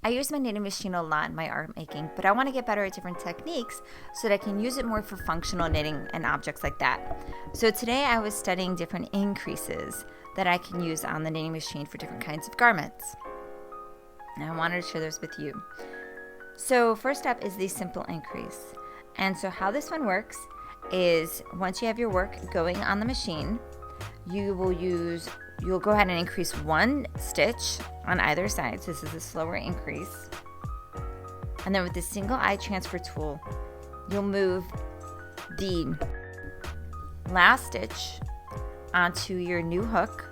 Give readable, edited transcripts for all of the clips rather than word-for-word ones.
I use my knitting machine a lot in my art making, but I want to get better at different techniques so that I can use it more for functional knitting and objects like that. So today I was studying different increases that I can use on the knitting machine for different kinds of garments. And I wanted to share those with you. So first up is the simple increase. And so how this one works is once you have your work going on the machine, you'll go ahead and increase one stitch on either side. So this is a slower increase. And then with the single eye transfer tool, you'll move the last stitch onto your new hook.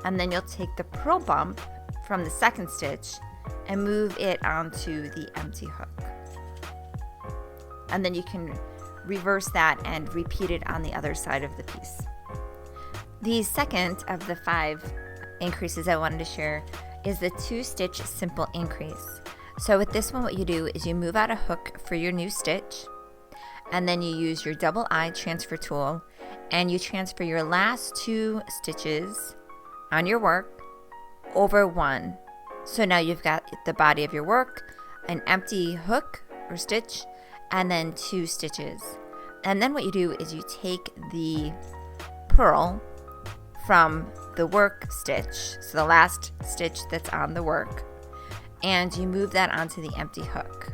And then you'll take the purl bump from the second stitch and move it onto the empty hook. And then you can reverse that and repeat it on the other side of the piece. The second of the 5 increases I wanted to share is the 2-stitch simple increase. So with this one, what you do is you move out a hook for your new stitch, and then you use your double eye transfer tool, and you transfer your last 2 stitches on your work over one. So now you've got the body of your work, an empty hook or stitch, and then 2 stitches. And then what you do is you take the purl from the work stitch, so the last stitch that's on the work, and you move that onto the empty hook.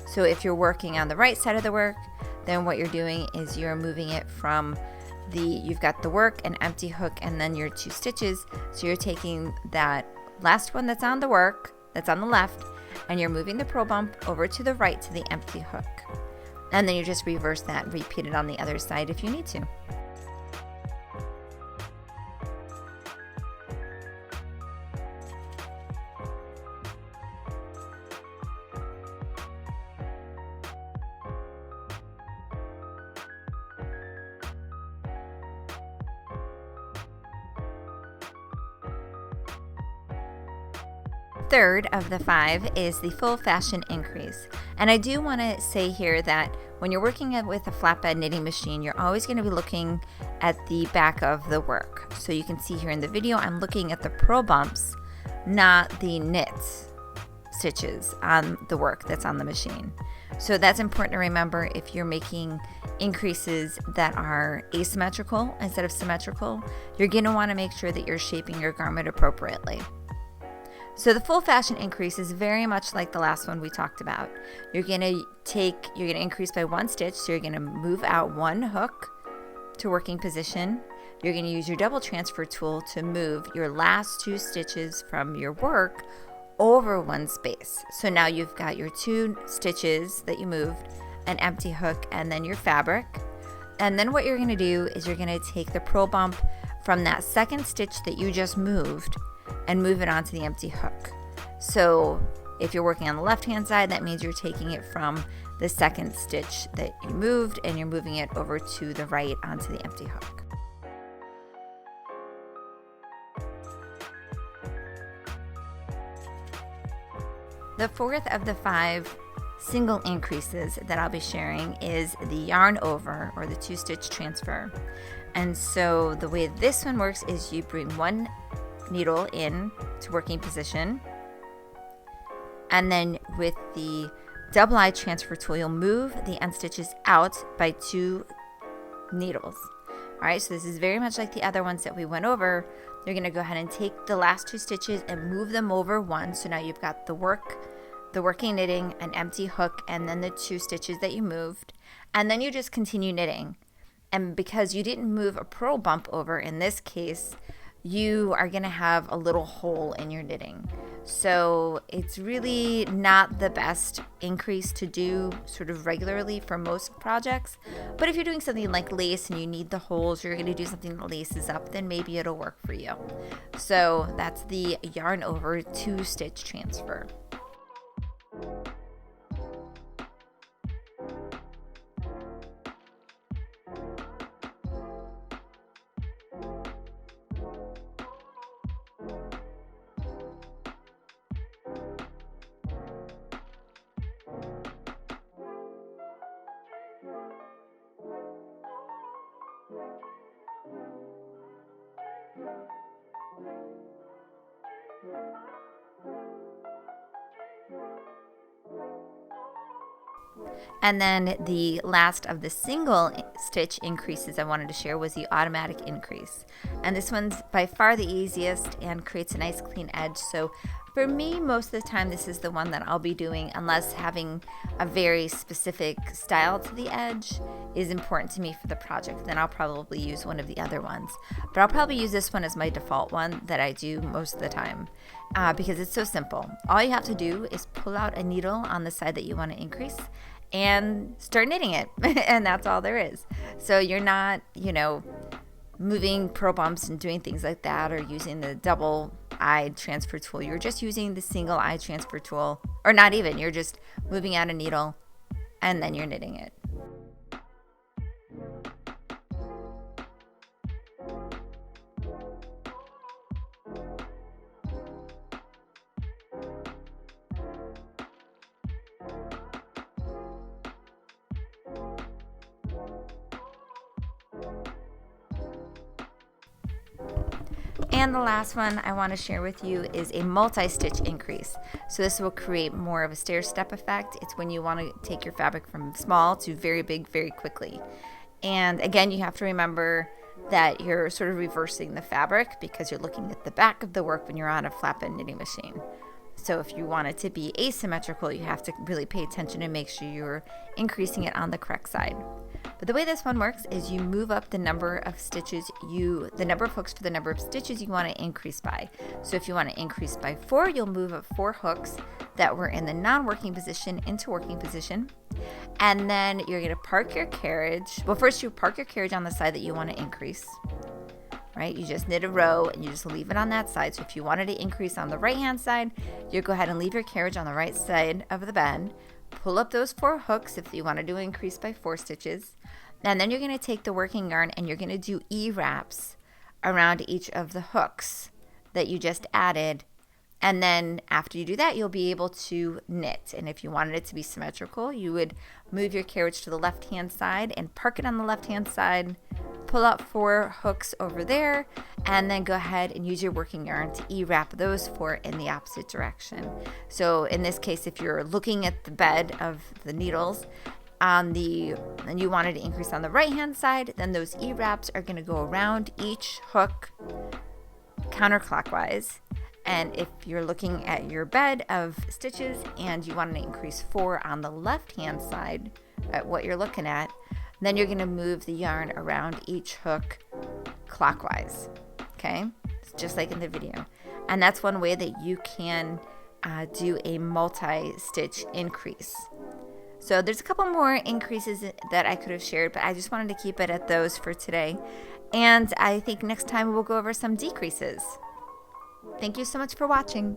So if you're working on the right side of the work, then what you're doing is you're moving it from you've got the work, an empty hook, and then your 2 stitches. So you're taking that last one that's on the work, that's on the left, and you're moving the purl bump over to the right to the empty hook. And then you just reverse that and repeat it on the other side if you need to. Third of the 5 is the full fashion increase. And I do want to say here that when you're working with a flatbed knitting machine, you're always going to be looking at the back of the work. So you can see here in the video, I'm looking at the purl bumps, not the knit stitches on the work that's on the machine. So that's important to remember if you're making increases that are asymmetrical instead of symmetrical. You're going to want to make sure that you're shaping your garment appropriately. So the full fashion increase is very much like the last one we talked about. You're going to increase by 1 stitch, so you're going to move out 1 hook to working position. You're going to use your double transfer tool to move your last 2 stitches from your work over 1 space. So now you've got your 2 stitches that you moved, an empty hook, and then your fabric. And then what you're going to do is you're going to take the purl bump from that second stitch that you just moved and move it onto the empty hook. So if you're working on the left hand side, that means you're taking it from the second stitch that you moved and you're moving it over to the right onto the empty hook. The fourth of the 5 single increases that I'll be sharing is the yarn over, or the 2-stitch transfer. And so the way this one works is you bring 1 needle in to working position, and then with the double eye transfer tool, you'll move the end stitches out by 2 needles. All right, so this is very much like the other ones that we went over. You're going to go ahead and take the last 2 stitches and move them over 1. So now you've got the working knitting, an empty hook, and then the 2 stitches that you moved, and then you just continue knitting. And because you didn't move a purl bump over in this case, you are going to have a little hole in your knitting. So it's really not the best increase to do sort of regularly for most projects. But if you're doing something like lace and you need the holes, you're going to do something that laces up, then maybe it'll work for you. So that's the yarn over 2-stitch transfer. And then the last of the single stitch increases I wanted to share was the automatic increase. And this one's by far the easiest and creates a nice clean edge. So for me, most of the time, this is the one that I'll be doing, unless having a very specific style to the edge is important to me for the project. Then I'll probably use one of the other ones. But I'll probably use this one as my default one that I do most of the time because it's so simple. All you have to do is pull out a needle on the side that you want to increase and start knitting it. And that's all there is. So you're not, moving purl bumps and doing things like that, or using the double eye transfer tool. You're just using the single eye transfer tool, or not even. You're just moving out a needle and then you're knitting it. And the last one I want to share with you is a multi-stitch increase. So this will create more of a stair-step effect. It's when you want to take your fabric from small to very big very quickly. And again, you have to remember that you're sort of reversing the fabric because you're looking at the back of the work when you're on a flatbed knitting machine. So if you want it to be asymmetrical, you have to really pay attention and make sure you're increasing it on the correct side. But the way this one works is you move up the number of stitches, the number of hooks for the number of stitches you want to increase by. So if you want to increase by 4, you'll move up 4 hooks that were in the non-working position into working position. And then you're going to park your carriage. Well, first you park your carriage on the side that you want to increase. Right? You just knit a row and you just leave it on that side. So if you wanted to increase on the right hand side, you go ahead and leave your carriage on the right side of the bed. Pull up those 4 hooks if you wanted to increase by 4 stitches. And then you're going to take the working yarn and you're going to do E-wraps around each of the hooks that you just added. And then after you do that, you'll be able to knit. And if you wanted it to be symmetrical, you would move your carriage to the left-hand side and park it on the left-hand side. Pull out 4 hooks over there, and then go ahead and use your working yarn to E-wrap those 4 in the opposite direction. So in this case, if you're looking at the bed of the needles and you wanted to increase on the right hand side, then those E-wraps are going to go around each hook counterclockwise. And if you're looking at your bed of stitches and you want to increase 4 on the left hand side at what you're looking at, then you're going to move the yarn around each hook clockwise. Okay, just like in the video. And that's one way that you can do a multi-stitch increase. So there's a couple more increases that I could have shared, but I just wanted to keep it at those for today. And I think next time we'll go over some decreases. Thank you so much for watching.